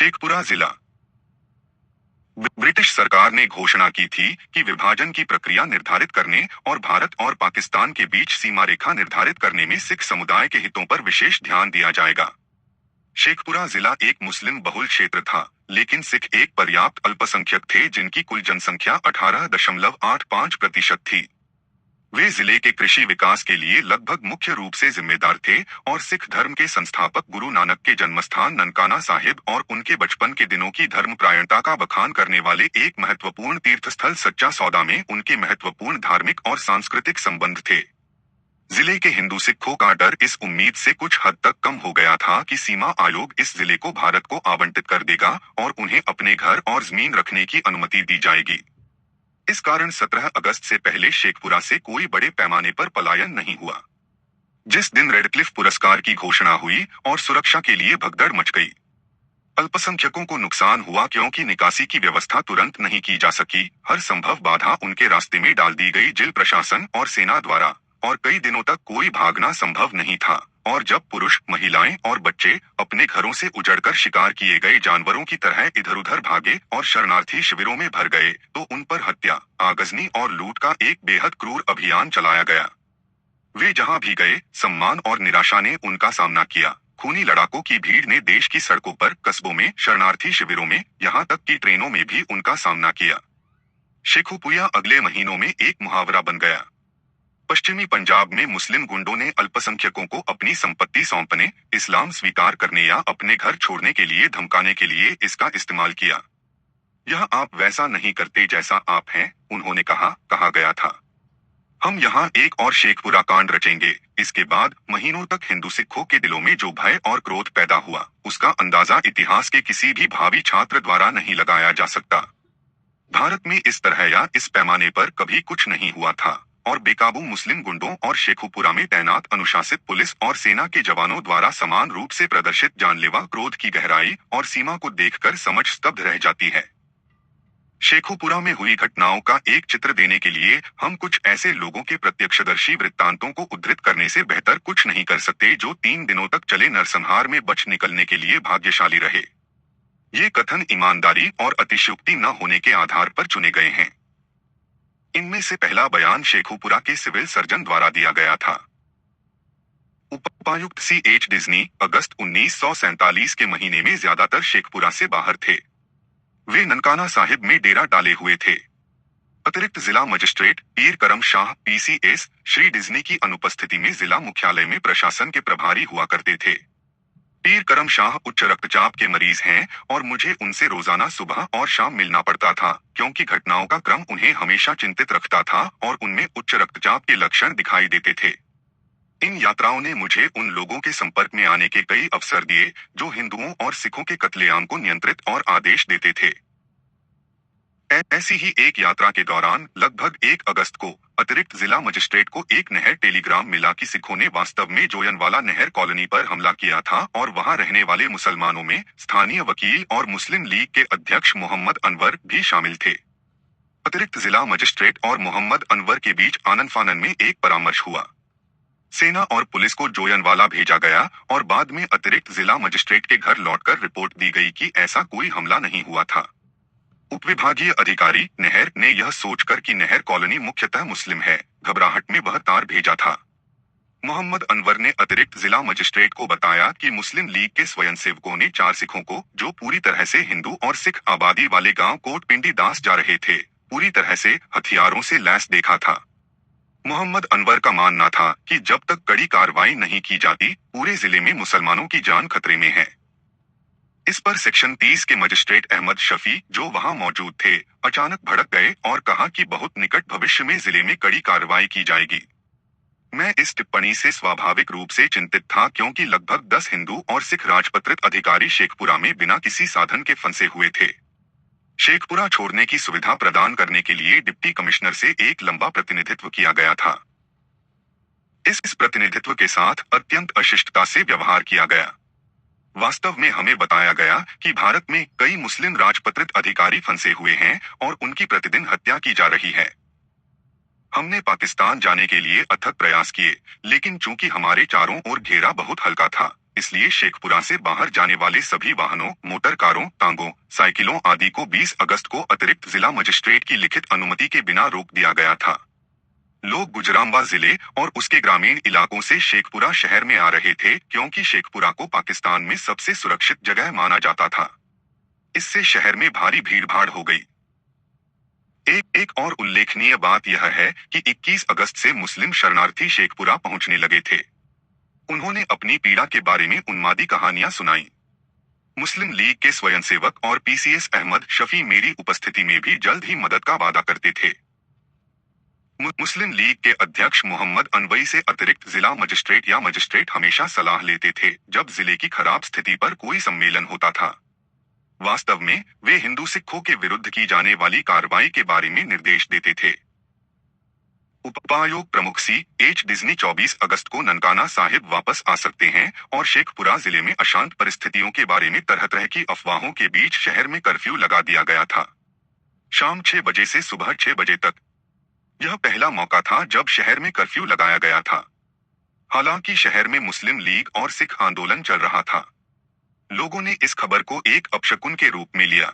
शेखपुरा जिला। ब्रिटिश सरकार ने घोषणा की थी कि विभाजन की प्रक्रिया निर्धारित करने और भारत और पाकिस्तान के बीच सीमा रेखा निर्धारित करने में सिख समुदाय के हितों पर विशेष ध्यान दिया जाएगा। शेखपुरा जिला एक मुस्लिम बहुल क्षेत्र था, लेकिन सिख एक पर्याप्त अल्पसंख्यक थे जिनकी कुल जनसंख्या 18.85% थी। वे जिले के कृषि विकास के लिए लगभग मुख्य रूप से जिम्मेदार थे और सिख धर्म के संस्थापक गुरु नानक के जन्मस्थान ननकाना साहिब और उनके बचपन के दिनों की धर्मपरायणता का बखान करने वाले एक महत्वपूर्ण तीर्थस्थल सच्चा सौदा में उनके महत्वपूर्ण धार्मिक और सांस्कृतिक संबंध थे। जिले के हिंदू सिखों का डर इस उम्मीद से कुछ हद तक कम हो गया था कि सीमा आयोग इस जिले को भारत को आवंटित कर देगा और उन्हें अपने घर और जमीन रखने की अनुमति दी जाएगी। इस कारण 17 अगस्त से पहले शेखपुरा से कोई बड़े पैमाने पर पलायन नहीं हुआ। जिस दिन रेडक्लिफ पुरस्कार की घोषणा हुई और सुरक्षा के लिए भगदड़ मच गई। अल्पसंख्यकों को नुकसान हुआ क्योंकि निकासी की व्यवस्था तुरंत नहीं की जा सकी। हर संभव बाधा उनके रास्ते में डाल दी गई जेल प्रशासन और सेना द्वारा, और कई दिनों तक कोई भागना संभव नहीं था। और जब पुरुष, महिलाएं और बच्चे अपने घरों से उजड़कर शिकार किए गए जानवरों की तरह इधर उधर भागे और शरणार्थी शिविरों में भर गए, तो उन पर हत्या, आगजनी और लूट का एक बेहद क्रूर अभियान चलाया गया। वे जहां भी गए, सम्मान और निराशा ने उनका सामना किया। खूनी लड़ाकों की भीड़ ने देश की सड़कों पर, कस्बों में, शरणार्थी शिविरों में, यहाँ तक कि ट्रेनों में भी उनका सामना किया। शेखुपुरा अगले महीनों में एक मुहावरा बन गया। पश्चिमी पंजाब में मुस्लिम गुंडों ने अल्पसंख्यकों को अपनी संपत्ति सौंपने, इस्लाम स्वीकार करने या अपने घर छोड़ने के लिए धमकाने के लिए इसका इस्तेमाल किया। यह आप वैसा नहीं करते जैसा आप हैं, उन्होंने कहा गया था। हम यहाँ एक और शेखपुरा कांड रचेंगे। इसके बाद महीनों तक हिंदू सिखों के दिलों में जो भय और क्रोध पैदा हुआ, उसका अंदाजा इतिहास के किसी भी भावी छात्र द्वारा नहीं लगाया जा सकता। भारत में इस तरह या इस पैमाने पर कभी कुछ नहीं हुआ था, और बेकाबू मुस्लिम गुंडों और शेखुपुरा में तैनात अनुशासित पुलिस और सेना के जवानों द्वारा समान रूप से प्रदर्शित जानलेवा क्रोध की गहराई और सीमा को देखकर समझ स्तब्ध रह जाती है। शेखुपुरा में हुई घटनाओं का एक चित्र देने के लिए हम कुछ ऐसे लोगों के प्रत्यक्षदर्शी वृत्तांतों को उद्धृत करने से बेहतर कुछ नहीं कर सकते जो 3 दिनों तक चले नरसंहार में बच निकलने के लिए भाग्यशाली रहे। ये कथन ईमानदारी और अतिशयोक्ति न होने के आधार पर चुने गए हैं। इनमें से पहला बयान शेखुपुरा के सिविल सर्जन द्वारा दिया गया था। उपायुक्त C.H. डिज्नी अगस्त 1947 के महीने में ज्यादातर शेखपुरा से बाहर थे। वे ननकाना साहिब में डेरा डाले हुए थे। अतिरिक्त जिला मजिस्ट्रेट पीर करम शाह PCS श्री डिज्नी की अनुपस्थिति में जिला मुख्यालय में प्रशासन के प्रभारी हुआ करते थे। पीर करम शाह उच्च रक्तचाप के मरीज हैं और मुझे उनसे रोजाना सुबह और शाम मिलना पड़ता था, क्योंकि घटनाओं का क्रम उन्हें हमेशा चिंतित रखता था और उनमें उच्च रक्तचाप के लक्षण दिखाई देते थे। इन यात्राओं ने मुझे उन लोगों के संपर्क में आने के कई अवसर दिए जो हिंदुओं और सिखों के कत्लेआम को नियंत्रित और आदेश देते थे। ऐसी ही एक यात्रा के दौरान लगभग 1 अगस्त को अतिरिक्त जिला मजिस्ट्रेट को एक नहर टेलीग्राम मिला कि सिखों ने वास्तव में जोयनवाला नहर कॉलोनी पर हमला किया था और वहां रहने वाले मुसलमानों में स्थानीय वकील और मुस्लिम लीग के अध्यक्ष मोहम्मद अनवर भी शामिल थे। अतिरिक्त जिला मजिस्ट्रेट और मोहम्मद अनवर के बीच आनन फानन में एक परामर्श हुआ। सेना और पुलिस को जोयनवाला भेजा गया और बाद में अतिरिक्त जिला मजिस्ट्रेट के घर लौटकर रिपोर्ट दी गई कि ऐसा कोई हमला नहीं हुआ था। उपविभागीय अधिकारी नहर ने यह सोचकर कि नहर कॉलोनी मुख्यतः मुस्लिम है, घबराहट में वह तार भेजा था। मोहम्मद अनवर ने अतिरिक्त जिला मजिस्ट्रेट को बताया कि मुस्लिम लीग के स्वयंसेवकों ने 4 सिखों को, जो पूरी तरह से हिंदू और सिख आबादी वाले गांव कोटपिंडी दास जा रहे थे, पूरी तरह से हथियारों से लैस देखा था। मोहम्मद अनवर का मानना था कि जब तक कड़ी कार्रवाई नहीं की जाती, पूरे जिले में मुसलमानों की जान खतरे में है। इस पर सेक्शन 30 के मजिस्ट्रेट अहमद शफी, जो वहां मौजूद थे, अचानक भड़क गए और कहा कि बहुत निकट भविष्य में जिले में कड़ी कार्रवाई की जाएगी। मैं इस टिप्पणी से स्वाभाविक रूप से चिंतित था, क्योंकि लगभग 10 हिंदू और सिख राजपत्रित अधिकारी शेखपुरा में बिना किसी साधन के फंसे हुए थे। शेखपुरा छोड़ने की सुविधा प्रदान करने के लिए डिप्टी कमिश्नर से एक लंबा प्रतिनिधित्व किया गया था। इस प्रतिनिधित्व के साथ अत्यंत अशिष्टता से व्यवहार किया गया। वास्तव में हमें बताया गया कि भारत में कई मुस्लिम राजपत्रित अधिकारी फंसे हुए हैं और उनकी प्रतिदिन हत्या की जा रही है। हमने पाकिस्तान जाने के लिए अथक प्रयास किए, लेकिन चूंकि हमारे चारों ओर घेरा बहुत हल्का था, इसलिए शेखपुरा से बाहर जाने वाले सभी वाहनों, मोटर कारों, तांगों, साइकिलों आदि को 20 अगस्त को अतिरिक्त जिला मजिस्ट्रेट की लिखित अनुमति के बिना रोक दिया गया था। लोग गुजरांबा जिले और उसके ग्रामीण इलाकों से शेखपुरा शहर में आ रहे थे क्योंकि शेखपुरा को पाकिस्तान में सबसे सुरक्षित जगह माना जाता था। इससे शहर में भारी भीड़भाड़ हो गई। एक और उल्लेखनीय बात यह है कि 21 अगस्त से मुस्लिम शरणार्थी शेखपुरा पहुंचने लगे थे। उन्होंने अपनी पीड़ा के बारे में उन्मादी कहानियां सुनाई। मुस्लिम लीग के स्वयंसेवक और पीसीएस अहमद शफी मेरी उपस्थिति में भी जल्द ही मदद का वादा करते थे। मुस्लिम लीग के अध्यक्ष मोहम्मद अनवई से अतिरिक्त जिला मजिस्ट्रेट या मजिस्ट्रेट हमेशा सलाह लेते थे जब जिले की खराब स्थिति पर कोई सम्मेलन होता था। वास्तव में वे हिंदू सिखों के विरुद्ध की जाने वाली कार्रवाई के बारे में निर्देश देते थे। उपायुक्त प्रमुख CH डिज्नी 24 अगस्त को ननकाना साहिब वापस आ सकते हैं और शेखपुरा जिले में अशांत परिस्थितियों के बारे में तरह तरह की अफवाहों के बीच शहर में कर्फ्यू लगा दिया गया था। शाम 6 बजे से सुबह 6 बजे तक। यह पहला मौका था जब शहर में कर्फ्यू लगाया गया था। हालांकि शहर में मुस्लिम लीग और सिख आंदोलन चल रहा था। लोगों ने इस खबर को एक अपशकुन के रूप में लिया।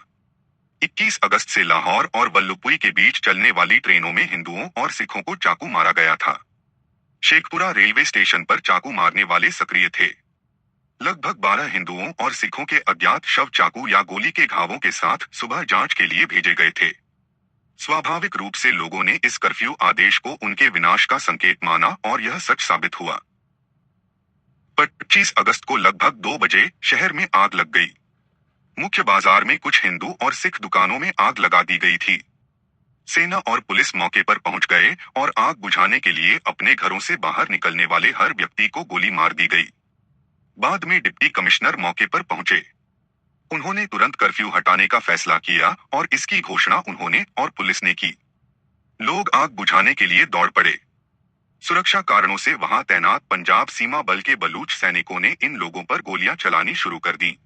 21 अगस्त से लाहौर और वल्लुपुई के बीच चलने वाली ट्रेनों में हिंदुओं और सिखों को चाकू मारा गया था। शेखपुरा रेलवे स्टेशन पर चाकू मारने वाले सक्रिय थे। लगभग 12 हिंदुओं और सिखों के अज्ञात शव चाकू या गोली के घावों के साथ सुबह जांच के लिए भेजे गए थे। स्वाभाविक रूप से लोगों ने इस कर्फ्यू आदेश को उनके विनाश का संकेत माना और यह सच साबित हुआ। 25 अगस्त को लगभग 2 बजे शहर में आग लग गई। मुख्य बाजार में कुछ हिंदू और सिख दुकानों में आग लगा दी गई थी। सेना और पुलिस मौके पर पहुंच गए और आग बुझाने के लिए अपने घरों से बाहर निकलने वाले हर व्यक्ति को गोली मार दी गई। बाद में डिप्टी कमिश्नर मौके पर पहुंचे। उन्होंने तुरंत कर्फ्यू हटाने का फैसला किया और इसकी घोषणा उन्होंने और पुलिस ने की। लोग आग बुझाने के लिए दौड़ पड़े। सुरक्षा कारणों से वहां तैनात पंजाब सीमा बल के बलूच सैनिकों ने इन लोगों पर गोलियां चलानी शुरू कर दी।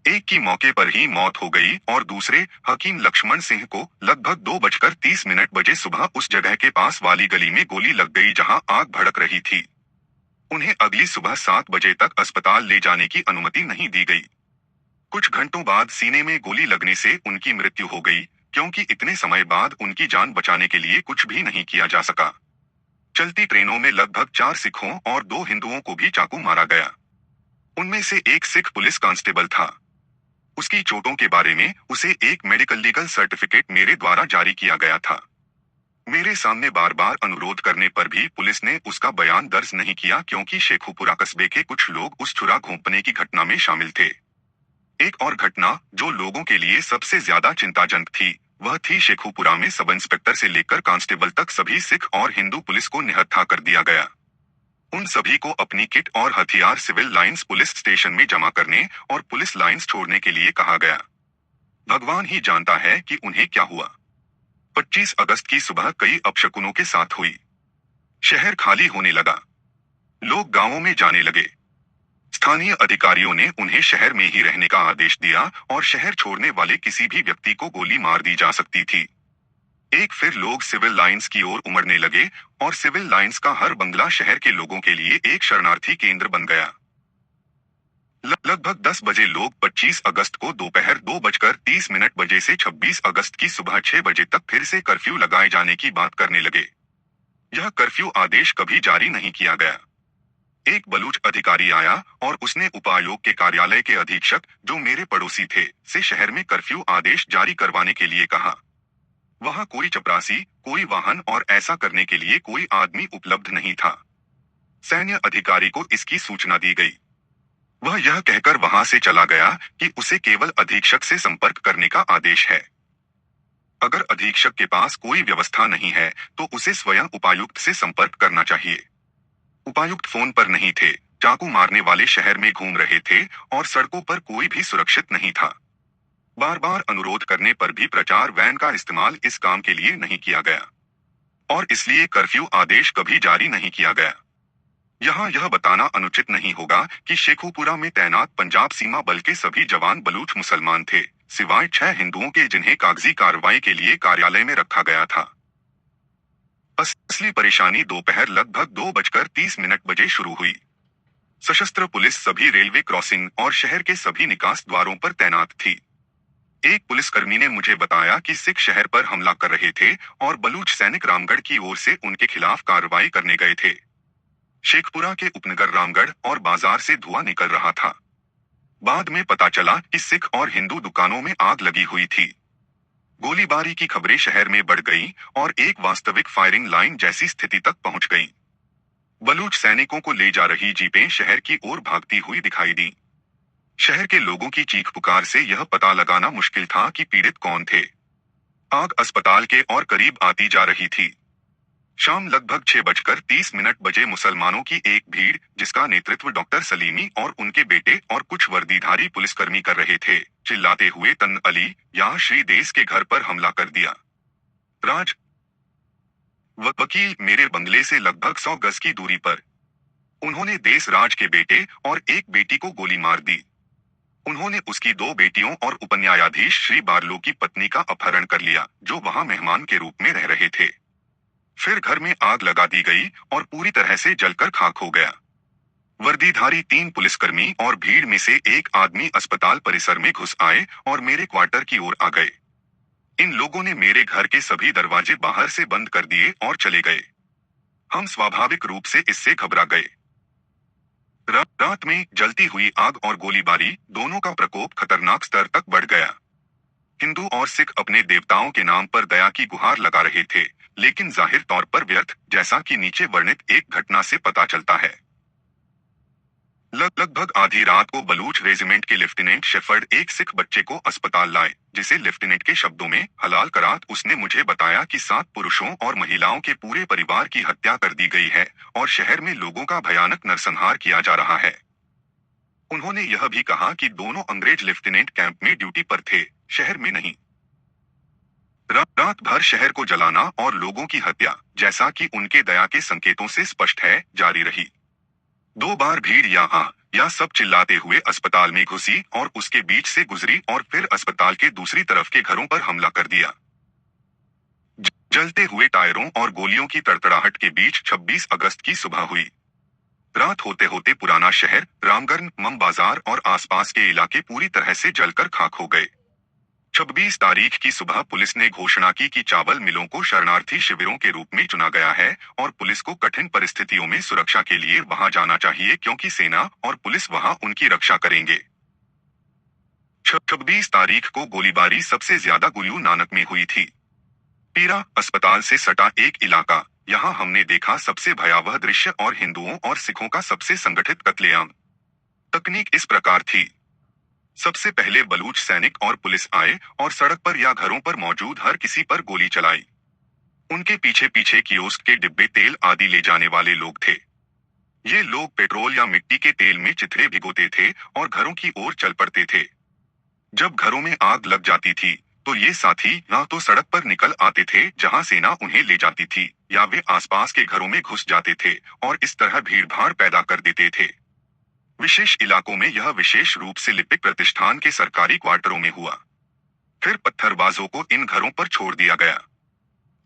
एक की मौके पर ही मौत हो गई और दूसरे हकीम लक्ष्मण सिंह को लगभग 2:30 बजे सुबह उस जगह के पास वाली गली में गोली लग गई जहां आग भड़क रही थी। उन्हें अगली सुबह 7 बजे तक अस्पताल ले जाने की अनुमति नहीं दी गई। कुछ घंटों बाद सीने में गोली लगने से उनकी मृत्यु हो गई क्योंकि इतने समय बाद उनकी जान बचाने के लिए कुछ भी नहीं किया जा सका। चलती ट्रेनों में लगभग 4 सिखों और 2 हिंदुओं को भी चाकू मारा गया। उनमें से एक सिख पुलिस कांस्टेबल था। उसकी चोटों के बारे में उसे एक मेडिकल लीगल सर्टिफिकेट मेरे द्वारा जारी किया गया था। मेरे सामने बार बार अनुरोध करने पर भी पुलिस ने उसका बयान दर्ज नहीं किया क्योंकि शेखुपुरा कस्बे के कुछ लोग उस छुरा घोंपने की घटना में शामिल थे। एक और घटना जो लोगों के लिए सबसे ज्यादा चिंताजनक थी वह थी शेखुपुरा में सब इंस्पेक्टर से लेकर कांस्टेबल तक सभी सिख और हिंदू पुलिस को निहत्था कर दिया गया। उन सभी को अपनी किट और हथियार सिविल लाइंस पुलिस स्टेशन में जमा करने और पुलिस लाइंस छोड़ने के लिए कहा गया। भगवान ही जानता है कि उन्हें क्या हुआ। 25 अगस्त की सुबह कई अपशकुनों के साथ हुई। शहर खाली होने लगा। लोग गांवों में जाने लगे। स्थानीय अधिकारियों ने उन्हें शहर में ही रहने का आदेश दिया और शहर छोड़ने वाले किसी भी व्यक्ति को गोली मार दी जा सकती थी। एक फिर लोग सिविल लाइंस की ओर उमड़ने लगे और सिविल लाइंस का हर बंगला शहर के लोगों के लिए एक शरणार्थी केंद्र बन गया। लगभग 10 बजे लोग 25 अगस्त को दोपहर 2:30 बजे से 26 अगस्त की सुबह 6 बजे तक फिर से कर्फ्यू लगाए जाने की बात करने लगे। यह कर्फ्यू आदेश कभी जारी नहीं किया गया। एक बलूच अधिकारी आया और उसने उपायुक्त के कार्यालय के अधीक्षक, जो मेरे पड़ोसी थे, से शहर में कर्फ्यू आदेश जारी करवाने के लिए कहा। वहां कोई चपरासी, कोई वाहन और ऐसा करने के लिए कोई आदमी उपलब्ध नहीं था। सैन्य अधिकारी को इसकी सूचना दी गई। वह यह कहकर वहां से चला गया कि उसे केवल अधीक्षक से संपर्क करने का आदेश है। अगर अधीक्षक के पास कोई व्यवस्था नहीं है तो उसे स्वयं उपायुक्त से संपर्क करना चाहिए। उपायुक्त फोन पर नहीं थे, चाकू मारने वाले शहर में घूम रहे थे और सड़कों पर कोई भी सुरक्षित नहीं था। बार बार अनुरोध करने पर भी प्रचार वैन का इस्तेमाल इस काम के लिए नहीं किया गया और इसलिए कर्फ्यू आदेश कभी जारी नहीं किया गया। यहाँ यह बताना अनुचित नहीं होगा कि शेखुपुरा में तैनात पंजाब सीमा बल के सभी जवान बलूच मुसलमान थे, सिवाय 6 हिंदुओं के जिन्हें कागजी कार्रवाई के लिए कार्यालय में रखा गया था। असली परेशानी दोपहर लगभग 2:30 बजे शुरू हुई। सशस्त्र पुलिस सभी रेलवे क्रॉसिंग और शहर के सभी निकास द्वारों पर तैनात थी। एक पुलिसकर्मी ने मुझे बताया कि सिख शहर पर हमला कर रहे थे और बलूच सैनिक रामगढ़ की ओर से उनके खिलाफ कार्रवाई करने गए थे। शेखपुरा के उपनगर रामगढ़ और बाजार से धुआं निकल रहा था। बाद में पता चला कि सिख और हिंदू दुकानों में आग लगी हुई थी। गोलीबारी की खबरें शहर में बढ़ गईं और एक वास्तविक फायरिंग लाइन जैसी स्थिति तक पहुंच गईं। बलूच सैनिकों को ले जा रही जीपें शहर की ओर भागती हुई दिखाई दी। शहर के लोगों की चीख पुकार से यह पता लगाना मुश्किल था कि पीड़ित कौन थे। आग अस्पताल के और करीब आती जा रही थी। शाम लगभग 6:30 बजे मुसलमानों की एक भीड़, जिसका नेतृत्व डॉक्टर सलीमी और उनके बेटे और कुछ वर्दीधारी पुलिसकर्मी कर रहे थे, चिल्लाते हुए तन अली या श्री देस के घर पर हमला कर दिया। राज वकील मेरे बंगले से लगभग 100 गज की दूरी पर। उन्होंने देस राज के बेटे और एक बेटी को गोली मार दी। उन्होंने उसकी 2 बेटियों और उपन्यायाधीश श्री बार्लो की पत्नी का अपहरण कर लिया, जो वहां मेहमान के रूप में रह रहे थे। फिर घर में आग लगा दी गई और पूरी तरह से जलकर खाक हो गया। वर्दीधारी 3 पुलिसकर्मी और भीड़ में से एक आदमी अस्पताल परिसर में घुस आए और मेरे क्वार्टर की ओर आ गए। इन लोगों ने मेरे घर के सभी दरवाजे बाहर से बंद कर दिए और चले गए। हम स्वाभाविक रूप से इससे घबरा गए। रात में जलती हुई आग और गोलीबारी दोनों का प्रकोप खतरनाक स्तर तक बढ़ गया। हिंदू और सिख अपने देवताओं के नाम पर दया की गुहार लगा रहे थे, लेकिन जाहिर तौर पर व्यर्थ, जैसा कि नीचे वर्णित एक घटना से पता चलता है। लगभग आधी रात को बलूच रेजिमेंट के लेफ्टिनेंट शेफर्ड एक सिख बच्चे को अस्पताल लाए, जिसे लेफ्टिनेंट के शब्दों में हलाल करात उसने मुझे बताया कि 7 पुरुषों और महिलाओं के पूरे परिवार की हत्या कर दी गई है और शहर में लोगों का भयानक नरसंहार किया जा रहा है। उन्होंने यह भी कहा कि दोनों अंग्रेज लेफ्टिनेंट कैंप में ड्यूटी पर थे, शहर में नहीं। रात भर शहर को जलाना और लोगों की हत्या, जैसा कि उनके दया के संकेतों से स्पष्ट है, जारी रही। 2 बार भीड़ यहाँ या सब चिल्लाते हुए अस्पताल में घुसी और उसके बीच से गुजरी और फिर अस्पताल के दूसरी तरफ के घरों पर हमला कर दिया। जलते हुए टायरों और गोलियों की तड़तड़ाहट के बीच 26 अगस्त की सुबह हुई। रात होते होते पुराना शहर, रामगढ़, मम बाजार और आसपास के इलाके पूरी तरह से जलकर खाक हो गए। 26 तारीख की सुबह पुलिस ने घोषणा की कि चावल मिलों को शरणार्थी शिविरों के रूप में चुना गया है और पुलिस को कठिन परिस्थितियों में सुरक्षा के लिए वहां जाना चाहिए, क्योंकि सेना और पुलिस वहां उनकी रक्षा करेंगे। 26 तारीख को गोलीबारी सबसे ज्यादा गुरु नानक में हुई थी। पीरा अस्पताल से सटा एक इलाका, यहाँ हमने देखा सबसे भयावह दृश्य और हिंदुओं और सिखों का सबसे संगठित कत्लेआम। तकनीक इस प्रकार थी। सबसे पहले बलूच सैनिक और पुलिस आए और सड़क पर या घरों पर मौजूद हर किसी पर गोली चलाई। उनके पीछे पीछे कियोस्क के डिब्बे, तेल आदि ले जाने वाले लोग थे। ये लोग पेट्रोल या मिट्टी के तेल में चिथड़े भिगोते थे और घरों की ओर चल पड़ते थे। जब घरों में आग लग जाती थी तो ये साथी या तो सड़क पर निकल आते थे जहां सेना उन्हें ले जाती थी, या वे आसपास के घरों में घुस जाते थे और इस तरह भीड़भाड़ पैदा कर देते थे। विशेष इलाकों में यह विशेष रूप से लिपिक प्रतिष्ठान के सरकारी क्वार्टरों में हुआ। फिर पत्थरबाजों को इन घरों पर छोड़ दिया गया।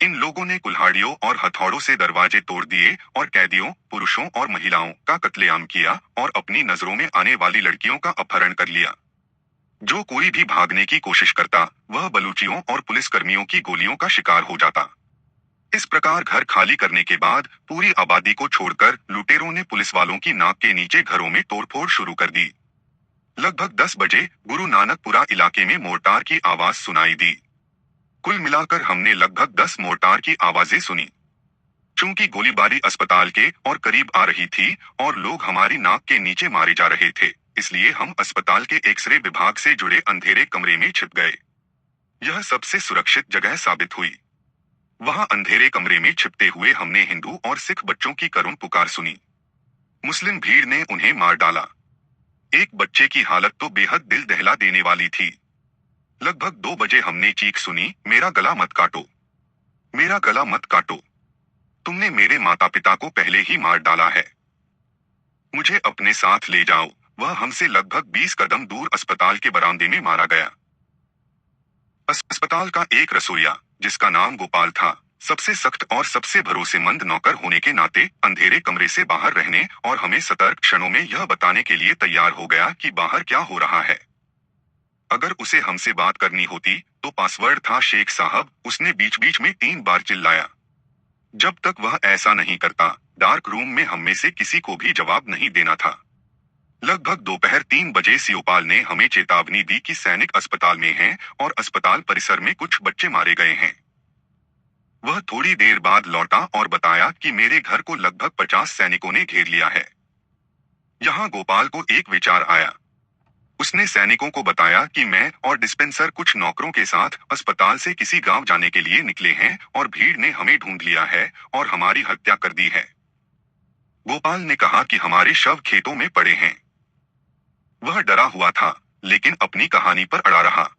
इन लोगों ने कुल्हाड़ियों और हथौड़ों से दरवाजे तोड़ दिए और कैदियों, पुरुषों और महिलाओं का कत्लेआम किया और अपनी नजरों में आने वाली लड़कियों का अपहरण कर लिया। जो कोई भी भागने की कोशिश करता, वह बलूचियों और पुलिसकर्मियों की गोलियों का शिकार हो जाता। इस प्रकार घर खाली करने के बाद पूरी आबादी को छोड़कर लुटेरों ने पुलिस वालों की नाक के नीचे घरों में तोड़फोड़ शुरू कर दी। लगभग 10 बजे गुरु नानकपुरा इलाके में मोर्टार की आवाज सुनाई दी। कुल मिलाकर हमने लगभग 10 मोर्टार की आवाजें सुनी। चूंकि गोलीबारी अस्पताल के और करीब आ रही थी और लोग हमारी नाक के नीचे मारे जा रहे थे, इसलिए हम अस्पताल के एक्सरे विभाग से जुड़े अंधेरे कमरे में छिप गए। यह सबसे सुरक्षित जगह साबित हुई। वहां अंधेरे कमरे में छिपते हुए हमने हिंदू और सिख बच्चों की करुण पुकार सुनी। मुस्लिम भीड़ ने उन्हें मार डाला। एक बच्चे की हालत तो बेहद दिल दहला देने वाली थी। लगभग 2 बजे हमने चीख सुनी, मेरा गला मत काटो, मेरा गला मत काटो, तुमने मेरे माता पिता को पहले ही मार डाला है, मुझे अपने साथ ले जाओ। वह हमसे लगभग 20 कदम दूर अस्पताल के बरामदे में मारा गया। अस्पताल का एक रसोइया, जिसका नाम गोपाल था, सबसे सख्त और सबसे भरोसेमंद नौकर होने के नाते अंधेरे कमरे से बाहर रहने और हमें सतर्क क्षणों में यह बताने के लिए तैयार हो गया कि बाहर क्या हो रहा है। अगर उसे हमसे बात करनी होती तो पासवर्ड था शेख साहब, उसने बीच बीच में 3 बार चिल्लाया। जब तक वह ऐसा नहीं करता, डार्क रूम में हम में से किसी को भी जवाब नहीं देना था। लगभग दोपहर 3 बजे शिवपाल ने हमें चेतावनी दी कि सैनिक अस्पताल में हैं और अस्पताल परिसर में कुछ बच्चे मारे गए हैं। वह थोड़ी देर बाद लौटा और बताया कि मेरे घर को लगभग 50 सैनिकों ने घेर लिया है। यहाँ गोपाल को एक विचार आया। उसने सैनिकों को बताया कि मैं और डिस्पेंसर कुछ नौकरों के साथ अस्पताल से किसी गांव जाने के लिए निकले हैं और भीड़ ने हमें ढूंढ लिया है और हमारी हत्या कर दी है। गोपाल ने कहा कि हमारे शव खेतों में पड़े हैं। वह डरा हुआ था, लेकिन अपनी कहानी पर अड़ा रहा।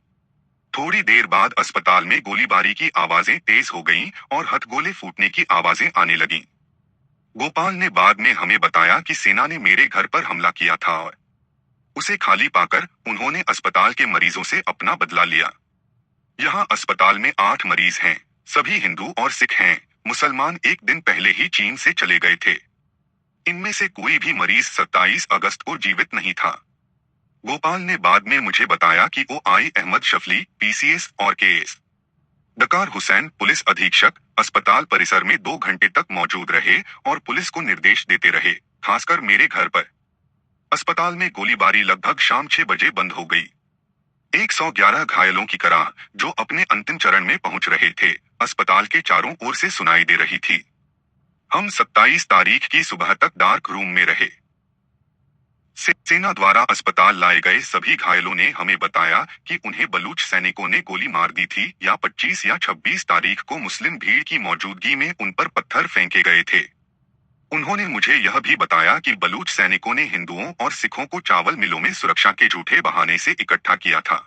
थोड़ी देर बाद अस्पताल में गोलीबारी की आवाजें तेज हो गईं और हथगोले फूटने की आवाजें आने लगीं। गोपाल ने बाद में हमें बताया कि सेना ने मेरे घर पर हमला किया था और उसे खाली पाकर उन्होंने अस्पताल के मरीजों से अपना बदला लिया। यहाँ अस्पताल में 8 मरीज हैं, सभी हिंदू और सिख हैं। मुसलमान एक दिन पहले ही चीन से चले गए थे। इनमें से कोई भी मरीज 27 अगस्त को जीवित नहीं था। गोपाल ने बाद में मुझे बताया कि OI अहमद शफली, PCS और KS डकार हुसैन पुलिस अधीक्षक अस्पताल परिसर में 2 घंटे तक मौजूद रहे और पुलिस को निर्देश देते रहे, खासकर मेरे घर पर। अस्पताल में गोलीबारी लगभग शाम 6 बजे बंद हो गई। 111 घायलों की कराह, जो अपने अंतिम चरण में पहुंच रहे थे, अस्पताल के चारों ओर से सुनाई दे रही थी। हम 27 तारीख की सुबह तक डार्क रूम में रहे। सेना द्वारा अस्पताल लाए गए सभी घायलों ने हमें बताया कि उन्हें बलूच सैनिकों ने गोली मार दी थी या 25 या 26 तारीख को मुस्लिम भीड़ की मौजूदगी में उन पर पत्थर फेंके गए थे। उन्होंने मुझे यह भी बताया कि बलूच सैनिकों ने हिंदुओं और सिखों को चावल मिलों में सुरक्षा के झूठे बहाने से इकट्ठा किया था।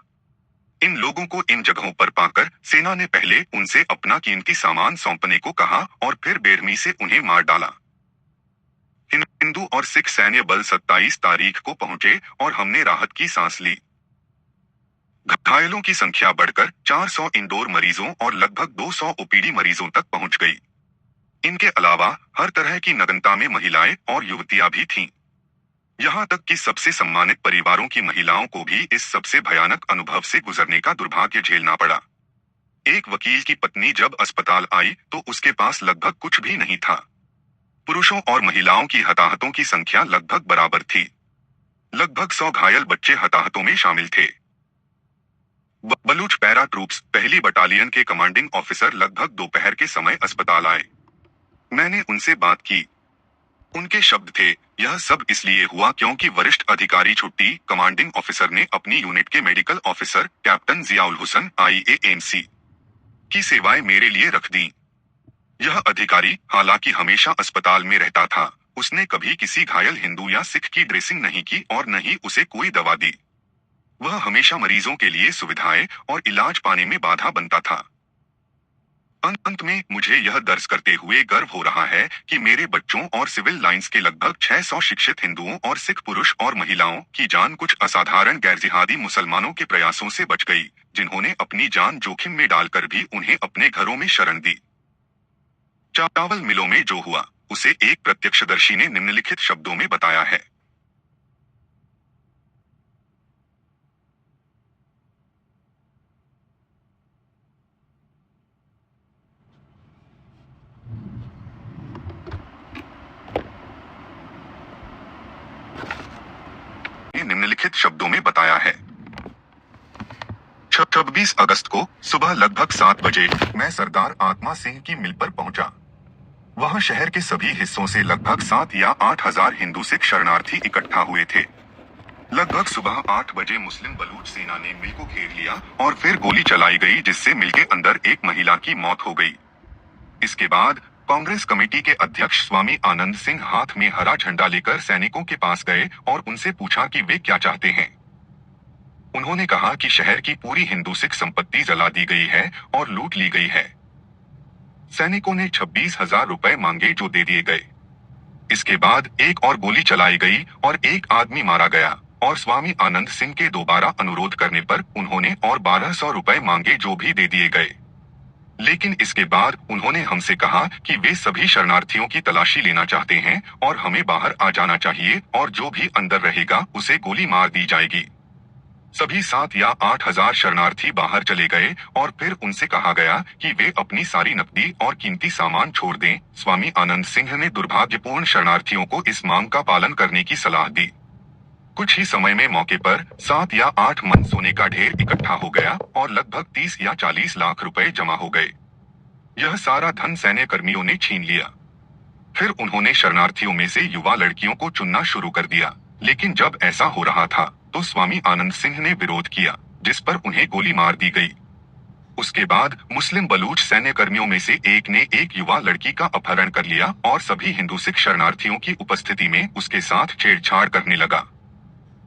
इन लोगों को इन जगहों पर पाकर सेना ने पहले उनसे अपना कीमती सामान सौंपने को कहा और फिर बेरहमी से उन्हें मार डाला। हिंदू और सिख सैन्य बल 27 तारीख को पहुंचे और हमने राहत की सांस ली। घायलों की संख्या बढ़कर 400 इंडोर मरीजों और लगभग 200 OPD मरीजों तक पहुंच गई। इनके अलावा हर तरह की नग्नता में महिलाएं और युवतियां भी थीं। यहाँ तक कि सबसे सम्मानित परिवारों की महिलाओं को भी इस सबसे भयानक अनुभव से गुजरने का दुर्भाग्य झेलना पड़ा। एक वकील की पत्नी जब अस्पताल आई तो उसके पास लगभग कुछ भी नहीं था। पुरुषों और महिलाओं की हताहतों की संख्या लगभग बराबर थी। लगभग 100 घायल बच्चे हताहतों में शामिल थे। बलूच पैरा ट्रूप्स पहली बटालियन के कमांडिंग ऑफिसर लगभग दोपहर के समय अस्पताल आए। मैंने उनसे बात की। उनके शब्द थे, यह सब इसलिए हुआ क्योंकि वरिष्ठ अधिकारी छुट्टी कमांडिंग ऑफिसर ने अपनी यूनिट के medical officer captain Ziaul Hussain IAMC की सेवाएं मेरे लिए रख दी। यह अधिकारी हालांकि हमेशा अस्पताल में रहता था, उसने कभी किसी घायल हिंदू या सिख की ड्रेसिंग नहीं की और न ही उसे कोई दवा दी। वह हमेशा मरीजों के लिए सुविधाएं और इलाज पाने में बाधा बनता था। अंत में मुझे यह दर्ज करते हुए गर्व हो रहा है कि मेरे बच्चों और सिविल लाइंस के लगभग 600 शिक्षित हिंदुओं और सिख पुरुष और महिलाओं की जान कुछ असाधारण गैरजिहादी मुसलमानों के प्रयासों से बच गई, जिन्होंने अपनी जान जोखिम में डालकर भी उन्हें अपने घरों में शरण दी। चावल मिलों में जो हुआ, उसे एक प्रत्यक्षदर्शी ने निम्नलिखित शब्दों में बताया है। निम्नलिखित शब्दों में बताया है। 26 अगस्त को सुबह लगभग 7 बजे मैं सरदार आत्मा सिंह की मिल पर पहुंचा। वहां शहर के सभी हिस्सों से लगभग 7 या 8 हजार हिंदू सिख शरणार्थी इकट्ठा हुए थे। लगभग सुबह 8 बजे मुस्लिम बलूच सेना ने मिल को घेर लिया और फिर गोली चलाई गई, जिससे मिल के अंदर एक महिला की मौत हो गई। इसके बाद कांग्रेस कमेटी के अध्यक्ष स्वामी आनंद सिंह हाथ में हरा झंडा लेकर सैनिकों के पास गए और उनसे पूछा कि वे क्या चाहते हैं। उन्होंने कहा कि शहर की पूरी हिंदू सिख संपत्ति जला दी गई है और लूट ली गई है। सैनिकों ने 26,000 रुपए मांगे, जो दे दिए गए। इसके बाद एक और गोली चलाई गई और एक आदमी मारा गया और स्वामी आनंद सिंह के दोबारा अनुरोध करने पर उन्होंने और 1200 रुपए मांगे, जो भी दे दिए गए। लेकिन इसके बाद उन्होंने हमसे कहा कि वे सभी शरणार्थियों की तलाशी लेना चाहते हैं और हमें बाहर आ जाना चाहिए और जो भी अंदर रहेगा उसे गोली मार दी जाएगी। सभी 7 या 8 हजार शरणार्थी बाहर चले गए और फिर उनसे कहा गया कि वे अपनी सारी नकदी और कीमती सामान छोड़ दें। स्वामी आनंद सिंह ने दुर्भाग्यपूर्ण शरणार्थियों को इस मांग का पालन करने की सलाह दी। कुछ ही समय में मौके पर 7 या 8 मन सोने का ढेर इकट्ठा हो गया और लगभग 30 या 40 लाख रुपए जमा हो गए। यह सारा धन सैन्य कर्मियों ने छीन लिया। फिर उन्होंने शरणार्थियों में से युवा लड़कियों को चुनना शुरू कर दिया। लेकिन जब ऐसा हो रहा था तो स्वामी आनंद सिंह ने विरोध किया, जिस पर उन्हें गोली मार दी गई। उसके बाद मुस्लिम बलूच सैन्य कर्मियों में से एक ने एक युवा लड़की का अपहरण कर लिया और सभी हिंदू सिख शरणार्थियों की उपस्थिति में उसके साथ छेड़छाड़ करने लगा।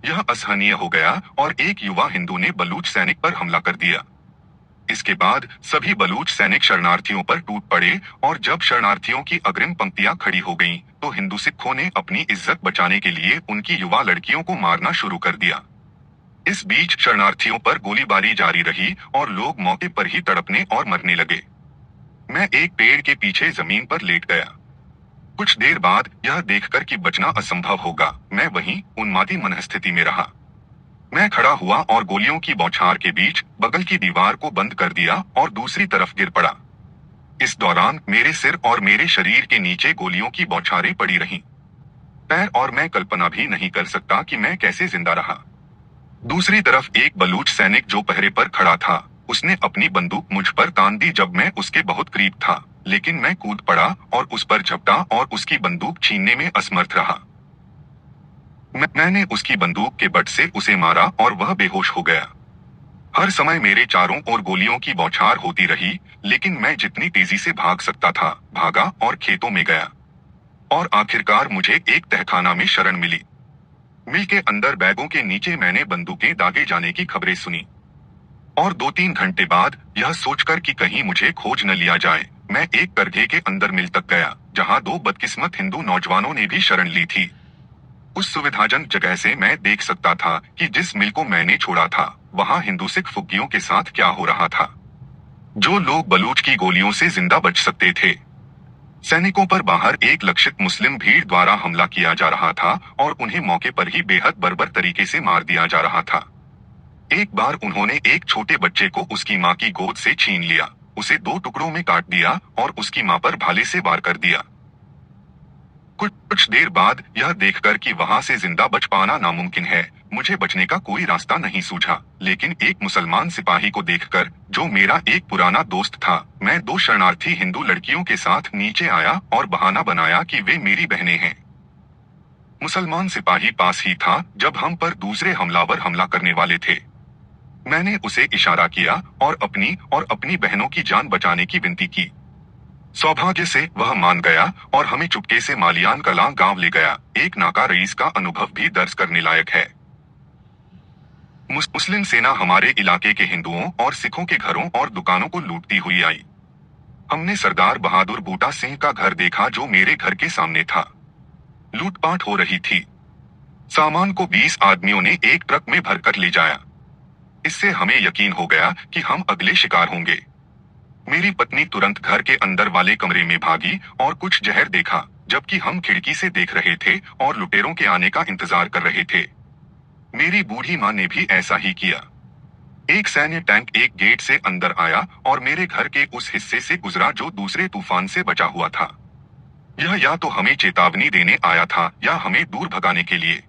यह असहनीय हो गया और एक युवा हिंदू ने बलूच सैनिक पर हमला कर दिया। इसके बाद सभी बलूच सैनिक शरणार्थियों पर टूट पड़े और जब शरणार्थियों की अग्रिम पंक्तियां खड़ी हो गईं, तो हिंदू सिखों ने अपनी इज्जत बचाने के लिए उनकी युवा लड़कियों को मारना शुरू कर दिया। इस बीच शरणार्थियों पर गोलीबारी जारी रही और लोग मौके पर ही तड़पने और मरने लगे। मैं एक पेड़ के पीछे जमीन पर लेट गया। कुछ देर बाद यह देखकर कि बचना असंभव होगा, मैं वहीं उन्मादी मनस्थिति में रहा। मैं खड़ा हुआ और गोलियों की बौछार के बीच बगल की दीवार को बंद कर दिया और दूसरी तरफ गिर पड़ा। इस दौरान मेरे सिर और मेरे शरीर के नीचे गोलियों की बौछारें पड़ी रहीं। पैर और मैं कल्पना भी नहीं कर सकता कि मैं कैसे जिंदा रहा। दूसरी तरफ एक बलूच सैनिक जो पहरे पर खड़ा था, उसने अपनी बंदूक मुझ पर तान दी जब मैं उसके बहुत करीब था, लेकिन मैं कूद पड़ा और उस पर झपटा और उसकी बंदूक छीनने में असमर्थ रहा। मैंने उसकी बंदूक के बट से उसे मारा और वह बेहोश हो गया। हर समय मेरे चारों ओर गोलियों की बौछार होती रही, लेकिन मैं जितनी तेजी से भाग सकता था भागा और खेतों में गया। और आखिरकार मुझे एक तहखाना में शरण मिली। मिल के अंदर बैगों के नीचे मैंने बंदूकें दागे जाने की खबरें सुनी। और 2-3 घंटे बाद यह सोचकर कि कहीं मुझे खोज न लिया जाए, मैं एक करघे के अंदर मिल तक गया, जहां 2 बदकिस्मत हिंदू नौजवानों ने भी शरण ली थी। उस सुविधाजनक जगह से मैं देख सकता था कि जिस मिल को मैंने छोड़ा था, वहां हिंदू सिख फुग्गियों के साथ क्या हो रहा था। जो लोग बलूच की गोलियों से जिंदा बच सकते थे। सैनिकों पर बाहर एक लक्षित मुस्लिम भीड़ द्वारा हमला किया जा रहा था और उन्हें मौके पर ही बेहद बर्बर तरीके से मार दिया जा रहा था। एक बार उन्होंने एक छोटे बच्चे को उसकी मां की गोद से छीन लिया, उसे 2 टुकड़ों में काट दिया और उसकी मां पर भाले से वार कर दिया। कुछ देर बाद यह देखकर कि वहां से जिंदा बच पाना नामुमकिन है, मुझे बचने का कोई रास्ता नहीं सूझा। लेकिन एक मुसलमान सिपाही को देखकर, जो मेरा एक पुराना दोस्त था, मैं 2 शरणार्थी हिंदू लड़कियों के साथ नीचे आया और बहाना बनाया कि वे मेरी बहनें हैं। मुसलमान सिपाही पास ही था जब हम पर दूसरे हमलावर हमला करने वाले थे। मैंने उसे इशारा किया और अपनी बहनों की जान बचाने की विनती की। सौभाग्य से वह मान गया और हमें चुपके से मालियान कलां गांव ले गया। एक नाका रईस का अनुभव भी दर्ज करने लायक है। मुस्लिम सेना हमारे इलाके के हिंदुओं और सिखों के घरों और दुकानों को लूटती हुई आई। हमने सरदार बहादुर बूटा सिंह का घर देखा जो मेरे घर के सामने था। लूटपाट हो रही थी। सामान को 20 आदमियों ने एक ट्रक में भरकर ले जाया। इससे हमें यकीन हो गया कि हम अगले शिकार होंगे। मेरी पत्नी तुरंत घर के अंदर वाले कमरे में भागी और कुछ जहर देखा, जबकि हम खिड़की से देख रहे थे और लुटेरों के आने का इंतजार कर रहे थे। मेरी बूढ़ी मां ने भी ऐसा ही किया। एक सैन्य टैंक एक गेट से अंदर आया और मेरे घर के उस हिस्से से गुजरा जो दूसरे तूफान से बचा हुआ था। यह या तो हमें चेतावनी देने आया था या हमें दूर भगाने के लिए।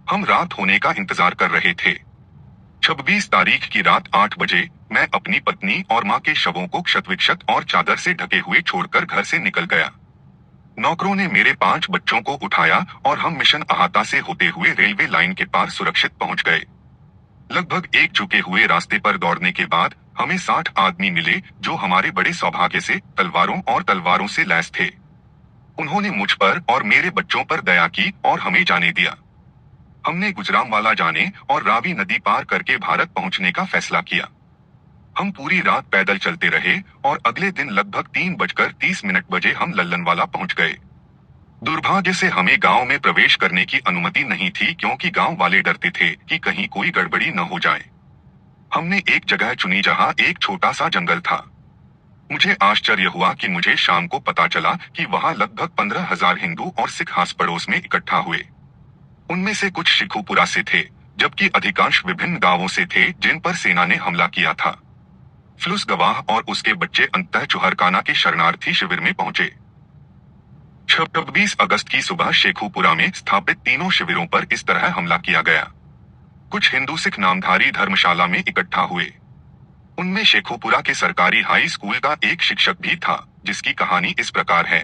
हम रात होने का इंतजार कर रहे थे। 26 तारीख की रात 8 बजे मैं अपनी पत्नी और मां के शवों को क्षतविक्षत और चादर से ढके हुए छोड़कर घर से निकल गया। नौकरों ने मेरे 5 बच्चों को उठाया और हम मिशन अहाता से होते हुए रेलवे लाइन के पार सुरक्षित पहुंच गए। लगभग एक झुके हुए रास्ते पर दौड़ने के बाद हमें 60 आदमी मिले जो हमारे बड़े सौभाग्य से तलवारों से लैस थे। उन्होंने मुझ पर और मेरे बच्चों पर दया की और हमें जाने दिया। हमने गुजरांवाला जाने और रावी नदी पार करके भारत पहुंचने का फैसला किया। हम पूरी रात पैदल चलते रहे और अगले दिन लगभग 3:30 बजे हम लल्लनवाला पहुंच गए। दुर्भाग्य से हमें गांव में प्रवेश करने की अनुमति नहीं थी क्योंकि गांव वाले डरते थे कि कहीं कोई गड़बड़ी न हो जाए। हमने एक जगह चुनी जहां एक छोटा सा जंगल था। मुझे आश्चर्य हुआ कि मुझे शाम को पता चला कि वहां लगभग 15,000 हिंदू और सिख आस पड़ोस में इकट्ठा हुए। उनमें से कुछ शेखुपुरा से थे, जबकि अधिकांश विभिन्न गांवों से थे जिन पर सेना ने हमला किया था। फ्लुस गवाह और उसके बच्चे अंततः चुहरकाना के शरणार्थी शिविर में पहुंचे। 26 अगस्त की सुबह शेखुपुरा में स्थापित तीनों शिविरों पर इस तरह हमला किया गया। कुछ हिंदू सिख नामधारी धर्मशाला में इकट्ठा हुए। उनमें शेखुपुरा के सरकारी हाई स्कूल का एक शिक्षक भी था, जिसकी कहानी इस प्रकार है।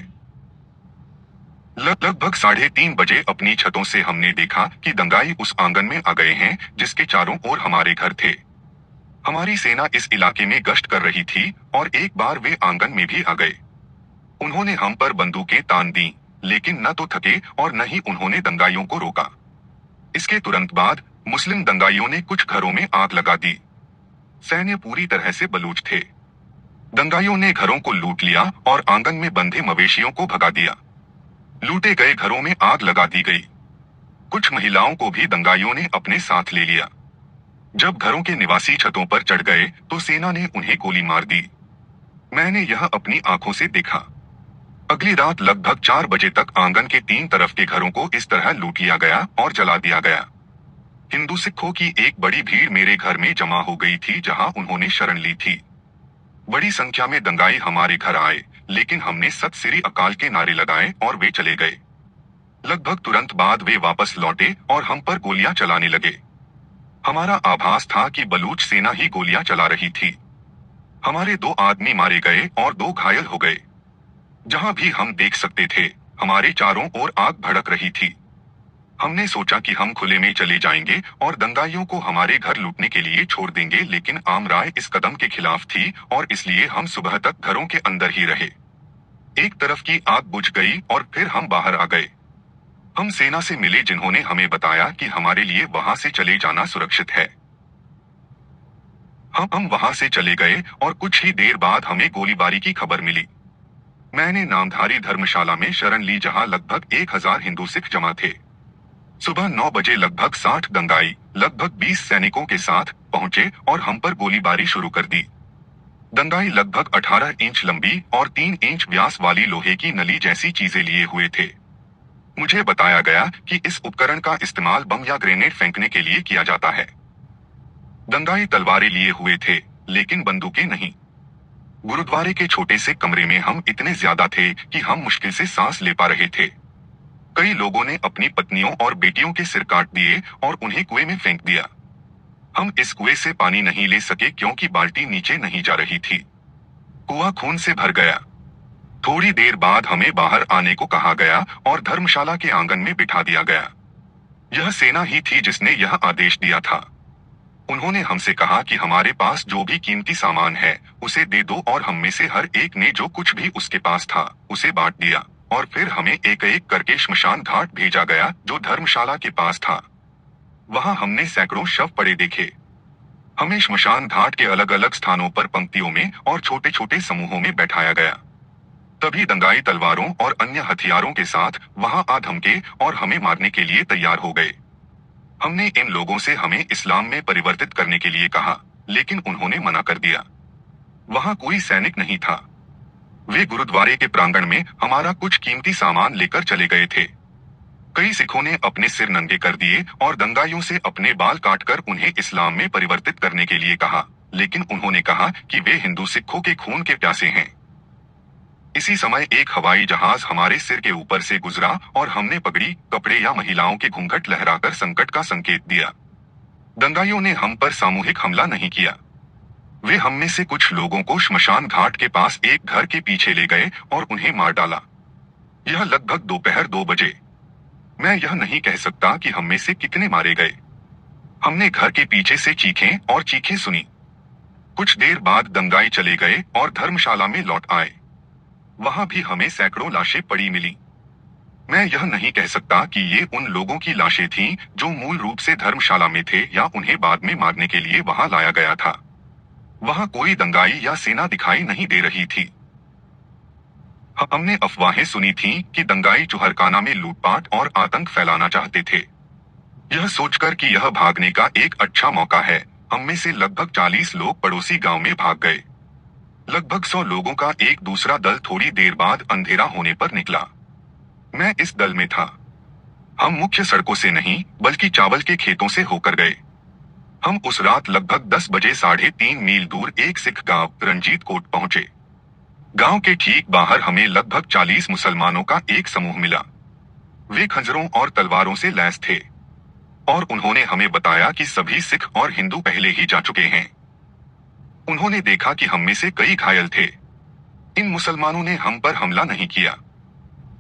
लगभग 3:30 बजे अपनी छतों से हमने देखा कि दंगाई उस आंगन में आ गए हैं जिसके चारों ओर हमारे घर थे। हमारी सेना इस इलाके में गश्त कर रही थी और एक बार वे आंगन में भी आ गए। उन्होंने हम पर बंदूकें तान दी, लेकिन न तो थके और न ही उन्होंने दंगाइयों को रोका। इसके तुरंत बाद मुस्लिम दंगाइयों ने कुछ घरों में आग लगा दी। सैन्य पूरी तरह से बलूच थे। दंगाइयों ने घरों को लूट लिया और आंगन में बंधे मवेशियों को भगा दिया। लूटे गए घरों में आग लगा दी गई। कुछ महिलाओं को भी दंगाइयों ने अपने साथ ले लिया। जब घरों के निवासी छतों पर चढ़ गए तो सेना ने उन्हें गोली मार दी। मैंने यह अपनी आंखों से देखा। अगली रात लगभग 4 बजे तक आंगन के 3 तरफ के घरों को इस तरह लूट लिया गया और जला दिया गया। हिंदू सिखों की एक बड़ी भीड़ मेरे घर में जमा हो गई थी जहां उन्होंने शरण ली थी। बड़ी संख्या में दंगाई हमारे घर आए, लेकिन हमने सत श्री अकाल के नारे लगाए और वे चले गए। लगभग तुरंत बाद वे वापस लौटे और हम पर गोलियां चलाने लगे। हमारा आभास था कि बलूच सेना ही गोलियां चला रही थी। हमारे 2 आदमी मारे गए और 2 घायल हो गए। जहां भी हम देख सकते थे, हमारे चारों ओर आग भड़क रही थी। हमने सोचा कि हम खुले में चले जाएंगे और दंगाइयों को हमारे घर लूटने के लिए छोड़ देंगे, लेकिन आम राय इस कदम के खिलाफ थी और इसलिए हम सुबह तक घरों के अंदर ही रहे। एक तरफ की आग बुझ गई और फिर हम बाहर आ गए। हम सेना से मिले जिन्होंने हमें बताया कि हमारे लिए वहां से चले जाना सुरक्षित है। हम वहां से चले गए और कुछ ही देर बाद हमें गोलीबारी की खबर मिली। मैंने नामधारी धर्मशाला में शरण ली जहां लगभग 1000 हिंदू सिख जमा थे। सुबह 9 बजे लगभग 60 दंगाई लगभग 20 सैनिकों के साथ पहुंचे और हम पर गोलीबारी शुरू कर दी। दंगाई लगभग 18 इंच लंबी और 3 इंच व्यास वाली लोहे की नली जैसी चीजें लिए हुए थे। मुझे बताया गया कि इस उपकरण का इस्तेमाल बम या ग्रेनेड फेंकने के लिए किया जाता है। दंगाई तलवारें लिए हुए थे, लेकिन बंदूकें नहीं। गुरुद्वारे के छोटे से कमरे में हम इतने ज्यादा थे कि हम मुश्किल से सांस ले पा रहे थे। कई लोगों ने अपनी पत्नियों और बेटियों के सिर काट दिए और उन्हें कुएं में फेंक दिया। हम इस कुएं से पानी नहीं ले सके क्योंकि बाल्टी नीचे नहीं जा रही थी। कुआं खून से भर गया। थोड़ी देर बाद हमें बाहर आने को कहा गया और धर्मशाला के आंगन में बिठा दिया गया। यह सेना ही थी जिसने यह आदेश दिया था। उन्होंने हमसे कहा कि हमारे पास जो भी कीमती सामान है उसे दे दो, और हम में से हर एक ने जो कुछ भी उसके पास था उसे बांट दिया और फिर हमें एक एक करके श्मशान घाट भेजा गया जो धर्मशाला के पास था। वहां हमने सैकड़ों शव पड़े देखे। हमें श्मशान घाट के अलग अलग स्थानों पर पंक्तियों में और छोटे छोटे समूहों में बैठाया गया। तभी दंगाई तलवारों और अन्य हथियारों के साथ वहां आ धमके और हमें मारने के लिए तैयार हो गए। हमने इन लोगों से हमें इस्लाम में परिवर्तित करने के लिए कहा, लेकिन उन्होंने मना कर दिया। वहां कोई सैनिक नहीं था। वे गुरुद्वारे के प्रांगण में हमारा कुछ कीमती सामान लेकर चले गए थे। कई सिखों ने अपने सिर नंगे कर दिए और दंगाइयों से अपने बाल काटकर उन्हें इस्लाम में परिवर्तित करने के लिए कहा, लेकिन उन्होंने कहा कि वे हिंदू सिखों के खून के प्यासे हैं। इसी समय एक हवाई जहाज हमारे सिर के ऊपर से गुजरा और हमने पगड़ी, कपड़े या महिलाओं के घूंघट लहराकर संकट का संकेत दिया। दंगाइयों ने हम पर सामूहिक हमला नहीं किया। वे हम में से कुछ लोगों को श्मशान घाट के पास एक घर के पीछे ले गए और उन्हें मार डाला। यह लगभग दोपहर 2 बजे। मैं यह नहीं कह सकता कि हम में से कितने मारे गए। हमने घर के पीछे से चीखें और चीखें सुनी। कुछ देर बाद दंगाई चले गए और धर्मशाला में लौट आए। वहां भी हमें सैकड़ों लाशें पड़ी मिली। मैं यह नहीं कह सकता कि ये उन लोगों की लाशें थीं जो मूल रूप से धर्मशाला में थे या उन्हें बाद में मारने के लिए वहां लाया गया था। वहां कोई दंगाई या सेना दिखाई नहीं दे रही थी। हमने अफवाहें सुनी थीं कि दंगाई चुहरकाना में लूटपाट और आतंक फैलाना चाहते थे। यह सोचकर कि यह भागने का एक अच्छा मौका है, हममें से लगभग 40 लोग पड़ोसी गांव में भाग गए। लगभग 100 लोगों का एक दूसरा दल थोड़ी देर बाद अंधेरा होने पर निकला। मैं इस दल में था। हम मुख्य सड़कों से नहीं बल्कि चावल के खेतों से होकर गए। हम उस रात लगभग 10 बजे 3.5 मील दूर एक सिख गांव रंजीत कोट पहुंचे। गांव के ठीक बाहर हमें लगभग 40 मुसलमानों का एक समूह मिला। वे खंजरों और तलवारों से लैस थे और उन्होंने हमें बताया कि सभी सिख और हिंदू पहले ही जा चुके हैं। उन्होंने देखा कि हम में से कई घायल थे। इन मुसलमानों ने हम पर हमला नहीं किया।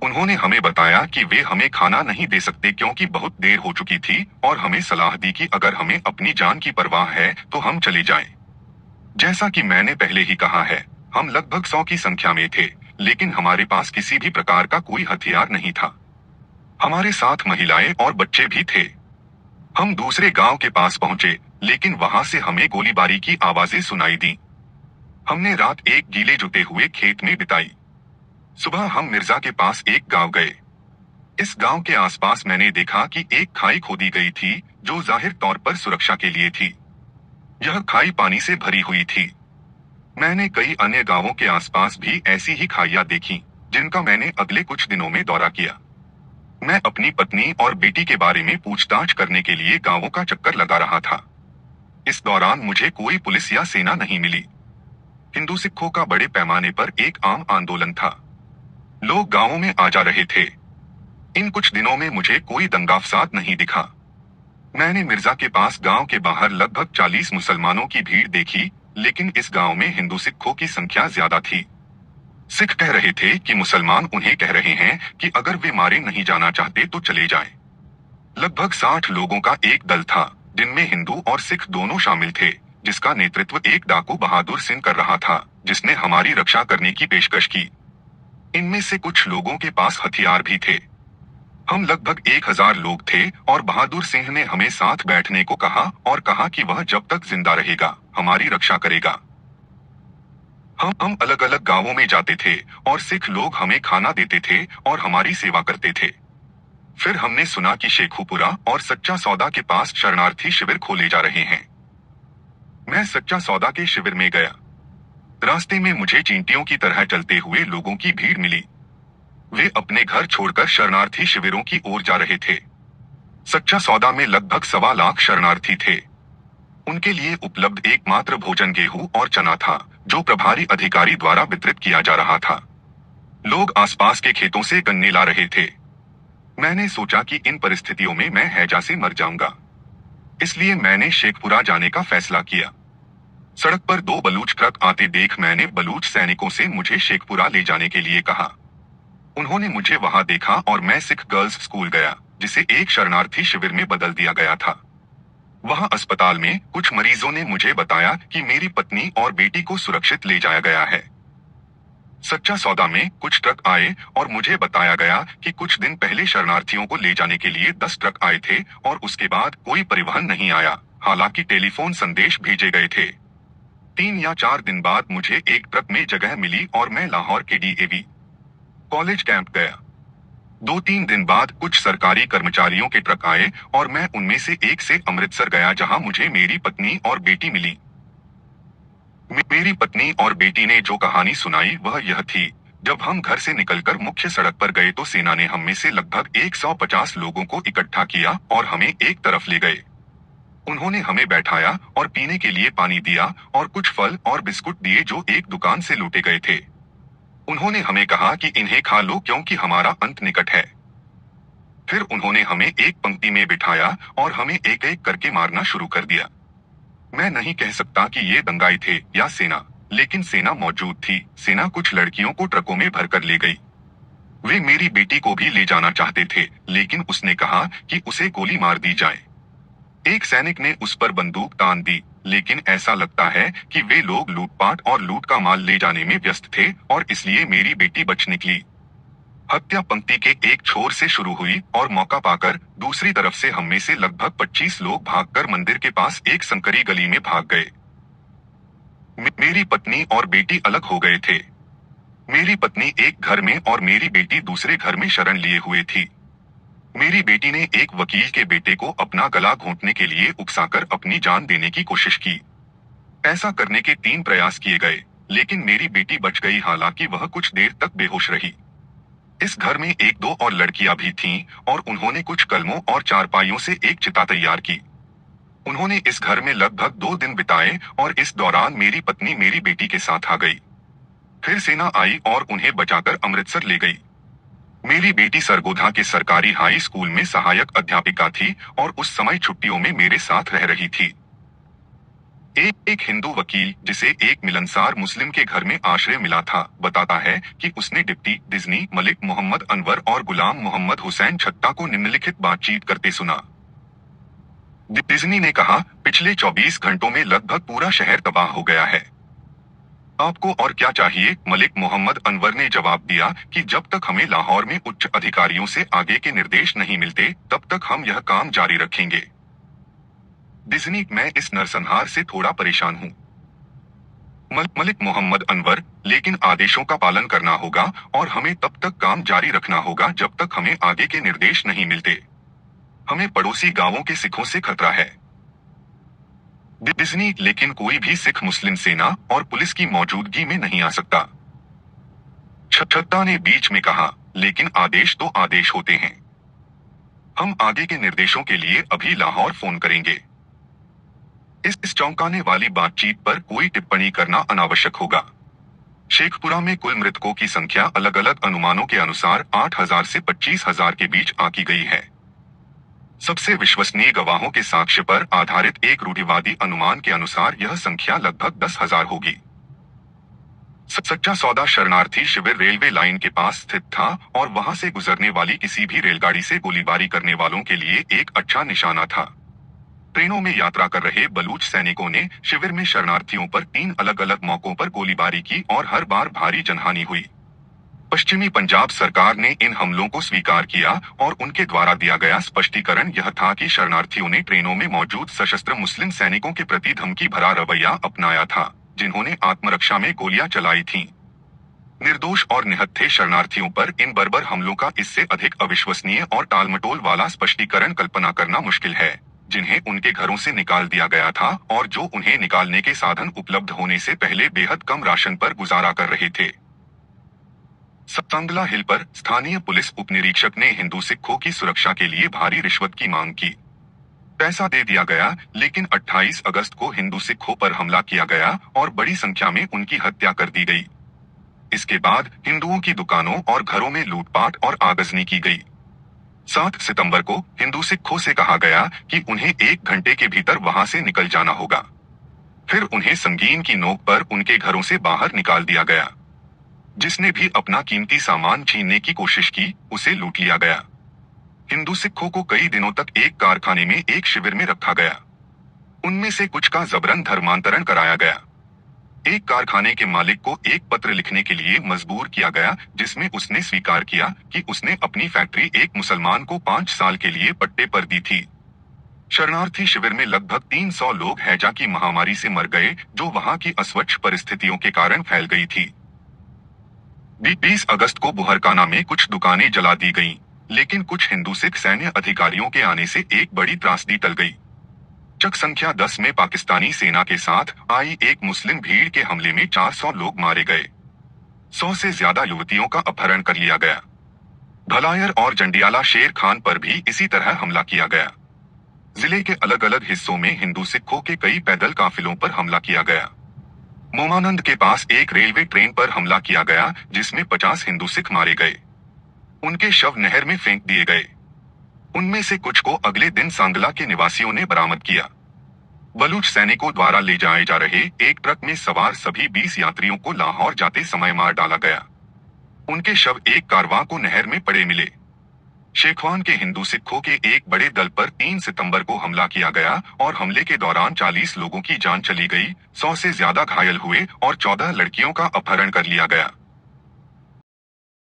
उन्होंने हमें बताया कि वे हमें खाना नहीं दे सकते क्योंकि बहुत देर हो चुकी थी और हमें सलाह दी कि अगर हमें अपनी जान की परवाह है तो हम चले जाएं। जैसा कि मैंने पहले ही कहा है, हम लगभग 100 की संख्या में थे, लेकिन हमारे पास किसी भी प्रकार का कोई हथियार नहीं था। हमारे साथ महिलाएं और बच्चे भी थे। हम दूसरे गांव के पास पहुंचे, लेकिन वहां से हमें गोलीबारी की आवाजें सुनाई दी। हमने रात एक गीले जुते हुए खेत में बिताई। सुबह हम मिर्जा के पास एक गांव गए। इस गांव के आसपास मैंने देखा कि एक खाई खोदी गई थी जो जाहिर तौर पर सुरक्षा के लिए थी। यह खाई पानी से भरी हुई थी। मैंने कई अन्य गांवों के आसपास भी ऐसी ही खाइयां देखी, जिनका मैंने अगले कुछ दिनों में दौरा किया। मैं अपनी पत्नी और बेटी के बारे में पूछताछ करने के लिए गांवों का चक्कर लगा रहा था। इस दौरान मुझे कोई पुलिस या सेना नहीं मिली। हिंदू सिखों का बड़े पैमाने पर एक आम आंदोलन था। लोग गांवों में आ जा रहे थे। इन कुछ दिनों में मुझे कोई दंगा फसाद नहीं दिखा। मैंने मिर्जा के पास गांव के बाहर लगभग 40 मुसलमानों की भीड़ देखी, लेकिन इस गांव में हिंदू सिखों की संख्या ज्यादा थी। सिख कह रहे थे कि मुसलमान उन्हें कह रहे हैं कि अगर वे मारे नहीं जाना चाहते तो चले जाएं। लगभग 60 लोगों का एक दल था, जिनमें हिंदू और सिख दोनों शामिल थे, जिसका नेतृत्व एक डाकू बहादुर सिंह कर रहा था, जिसने हमारी रक्षा करने की पेशकश की। इनमें से कुछ लोगों के पास हथियार भी थे। हम लगभग 1000 लोग थे और बहादुर सिंह ने हमें साथ बैठने को कहा और कहा कि वह जब तक जिंदा रहेगा हमारी रक्षा करेगा। हम अलग अलग गांवों में जाते थे और सिख लोग हमें खाना देते थे और हमारी सेवा करते थे। फिर हमने सुना कि शेखुपुरा और सच्चा सौदा के पास शरणार्थी शिविर खोले जा रहे हैं। मैं सच्चा सौदा के शिविर में गया। रास्ते में मुझे चींटियों की तरह चलते हुए लोगों की भीड़ मिली। वे अपने घर छोड़कर शरणार्थी शिविरों की ओर जा रहे थे। सच्चा सौदा में लगभग 1.25 लाख शरणार्थी थे। उनके लिए उपलब्ध एकमात्र भोजन गेहूं और चना था, जो प्रभारी अधिकारी द्वारा वितरित किया जा रहा था। लोग आसपास के खेतों से गन्ने ला रहे थे। मैंने सोचा कि इन परिस्थितियों में मैं हैजा से मर जाऊंगा, इसलिए मैंने शेखपुरा जाने का फैसला किया। सड़क पर 2 बलूच ट्रक आते देख मैंने बलूच सैनिकों से मुझे शेखपुरा ले जाने के लिए कहा। उन्होंने मुझे वहां देखा और मैं सिख गर्ल्स स्कूल गया, जिसे एक शरणार्थी शिविर में बदल दिया गया था। वहां अस्पताल में कुछ मरीजों ने मुझे बताया कि मेरी पत्नी और बेटी को सुरक्षित ले जाया गया है। सच्चा सौदा में कुछ ट्रक आए और मुझे बताया गया कि कुछ दिन पहले शरणार्थियों को ले जाने के लिए 10 ट्रक आए थे और उसके बाद कोई परिवहन नहीं आया, हालांकि टेलीफोन संदेश भेजे गए थे। 3 या 4 दिन बाद मुझे एक ट्रक में जगह मिली और मैं लाहौर के DAV कॉलेज कैंप गया। 2-3 दिन बाद कुछ सरकारी कर्मचारियों के ट्रक आए और मैं उनमें से एक से अमृतसर गया, जहां मुझे मेरी पत्नी और बेटी मिली। मेरी पत्नी और बेटी ने जो कहानी सुनाई वह यह थी। जब हम घर से निकलकर मुख्य सड़क पर गए तो सेना ने हम में से लगभग 150 लोगों को इकट्ठा किया और हमें एक तरफ ले गए। उन्होंने हमें बैठाया और पीने के लिए पानी दिया और कुछ फल और बिस्कुट दिए जो एक दुकान से लूटे गए थे। उन्होंने हमें कहा कि इन्हें खा लो क्योंकि हमारा अंत निकट है। फिर उन्होंने हमें एक पंक्ति में बिठाया और हमें एक एक करके मारना शुरू कर दिया। मैं नहीं कह सकता कि ये दंगाई थे या सेना, लेकिन सेना मौजूद थी। सेना कुछ लड़कियों को ट्रकों में भरकर ले गई। वे मेरी बेटी को भी ले जाना चाहते थे, लेकिन उसने कहा कि उसे गोली मार दी जाए। एक सैनिक ने उस पर बंदूक तान दी, लेकिन ऐसा लगता है कि वे लोग लूटपाट और लूट का माल ले जाने में व्यस्त थे और इसलिए मेरी बेटी बच निकली। हत्या पंक्ति के एक छोर से शुरू हुई और मौका पाकर दूसरी तरफ से हम में से लगभग 25 लोग भागकर मंदिर के पास एक संकरी गली में भाग गए। मेरी पत्नी और बेटी अलग हो गए थे। मेरी पत्नी एक घर में और मेरी बेटी दूसरे घर में शरण लिए हुए थी। मेरी बेटी ने एक वकील के बेटे को अपना गला घोंटने के लिए उकसाकर अपनी जान देने की कोशिश की। ऐसा करने के 3 प्रयास किए गए, लेकिन मेरी बेटी बच गई, हालांकि वह कुछ देर तक बेहोश रही। इस घर में 1-2 और लड़कियां भी थीं और उन्होंने कुछ कलमों और चारपाइयों से एक चिता तैयार की। उन्होंने इस घर में लगभग 2 दिन बिताए और इस दौरान मेरी पत्नी मेरी बेटी के साथ आ गई। फिर सेना आई और उन्हें बचाकर अमृतसर ले गई। मेरी बेटी सरगोधा के सरकारी हाई स्कूल में सहायक अध्यापिका थी और उस समय छुट्टियों में मेरे साथ रह रही थी। एक हिंदू वकील, जिसे एक मिलनसार मुस्लिम के घर में आश्रय मिला था, बताता है कि उसने डिप्टी डिज्नी मलिक मोहम्मद अनवर और गुलाम मोहम्मद हुसैन छत्ता को निम्नलिखित बातचीत करते सुना। डिज्नी ने कहा, पिछले 24 घंटों में लगभग पूरा शहर तबाह हो गया है। आपको और क्या चाहिए? मलिक मोहम्मद अनवर ने जवाब दिया कि जब तक हमें लाहौर में उच्च अधिकारियों से आगे के निर्देश नहीं मिलते, तब तक हम यह काम जारी रखेंगे। डिज्नी, मैं इस नरसंहार से थोड़ा परेशान हूँ। मलिक मोहम्मद अनवर, लेकिन आदेशों का पालन करना होगा और हमें तब तक काम जारी रखना होगा जब तक हमें आगे के निर्देश नहीं मिलते। हमें पड़ोसी गांवों के सिखों से खतरा है। डिज्नी, लेकिन कोई भी सिख मुस्लिम सेना और पुलिस की मौजूदगी में नहीं आ सकता। छत्ता ने बीच में कहा, लेकिन आदेश तो आदेश होते हैं। हम आगे के निर्देशों के लिए अभी लाहौर फोन करेंगे। इस चौंकाने वाली बातचीत पर कोई टिप्पणी करना अनावश्यक होगा। शेखपुरा में कुल मृतकों की संख्या अलग अलग अनुमानों के अनुसार 8,000 से 25,000 के बीच आंकी गई है। सबसे विश्वसनीय गवाहों के साक्ष्य पर आधारित एक रूढ़िवादी अनुमान के अनुसार यह संख्या लगभग 10,000 होगी। सच्चा सौदा शरणार्थी शिविर रेलवे लाइन के पास स्थित था और वहां से गुजरने वाली किसी भी रेलगाड़ी से गोलीबारी करने वालों के लिए एक अच्छा निशाना था। ट्रेनों में यात्रा कर रहे बलूच सैनिकों ने शिविर में शरणार्थियों पर 3 अलग अलग मौकों पर गोलीबारी की और हर बार भारी जनहानि हुई। पश्चिमी पंजाब सरकार ने इन हमलों को स्वीकार किया और उनके द्वारा दिया गया स्पष्टीकरण यह था कि शरणार्थियों ने ट्रेनों में मौजूद सशस्त्र मुस्लिम सैनिकों के प्रति धमकी भरा रवैया अपनाया था, जिन्होंने आत्मरक्षा में गोलियां चलाई थीं। निर्दोष और निहत्थे शरणार्थियों पर इन बर्बर हमलों का इससे अधिक अविश्वसनीय और टालमटोल वाला स्पष्टीकरण कल्पना करना मुश्किल है, जिन्हें उनके घरों से निकाल दिया गया था और जो उन्हें निकालने के साधन उपलब्ध होने से पहले बेहद कम राशन पर गुजारा कर रहे थे। सतंगला हिल पर स्थानीय पुलिस उपनिरीक्षक ने हिंदू सिखों की सुरक्षा के लिए भारी रिश्वत की मांग की। पैसा दे दिया गया, लेकिन 28 अगस्त को हिंदू सिखों पर हमला किया गया और बड़ी संख्या में उनकी हत्या कर दी गई। इसके बाद हिंदुओं की दुकानों और घरों में लूटपाट और आगजनी की गई। 7 सितंबर को हिंदू सिखों से कहा गया कि उन्हें 1 घंटे के भीतर वहां से निकल जाना होगा। फिर उन्हें संगीन की नोक पर उनके घरों से बाहर निकाल दिया गया। जिसने भी अपना कीमती सामान छीनने की कोशिश की, उसे लूट लिया गया। हिंदू सिखों को कई दिनों तक एक कारखाने में एक शिविर में रखा गया। उनमें से कुछ का जबरन धर्मांतरण कराया गया। एक कारखाने के मालिक को एक पत्र लिखने के लिए मजबूर किया गया, जिसमें उसने स्वीकार किया कि उसने अपनी फैक्ट्री एक मुसलमान को 5 साल के लिए पट्टे पर दी थी। शरणार्थी शिविर में लगभग 300 लोग हैजा की महामारी से मर गए, जो वहां की अस्वच्छ परिस्थितियों के कारण फैल गई थी। 20 अगस्त को बुहरकाना में कुछ दुकानें जला दी गईं, लेकिन कुछ हिंदू सिख सैन्य अधिकारियों के आने से एक बड़ी त्रासदी टल गई। चक संख्या 10 में पाकिस्तानी सेना के साथ आई एक मुस्लिम भीड़ के हमले में 400 लोग मारे गए। 100 से ज्यादा युवतियों का अपहरण कर लिया गया। भलायर और जंडियाला शेर खान पर भी इसी तरह हमला किया गया। जिले के अलग अलग हिस्सों में हिंदू सिखों के कई पैदल काफिलों पर हमला किया गया। मोमानंद के पास एक रेलवे ट्रेन पर हमला किया गया, जिसमें 50 हिंदू सिख मारे गए। उनके शव नहर में फेंक दिए गए। उनमें से कुछ को अगले दिन सांगला के निवासियों ने बरामद किया। बलूच सैनिकों द्वारा ले जाए जा रहे एक ट्रक में सवार सभी 20 यात्रियों को लाहौर जाते समय मार डाला गया। उनके शव एक कारवां को नहर में पड़े मिले। शेखवान के हिंदू सिखों के एक बड़े दल पर 3 सितंबर को हमला किया गया और हमले के दौरान 40 लोगों की जान चली गई, 100 से ज्यादा घायल हुए और 14 लड़कियों का अपहरण कर लिया गया।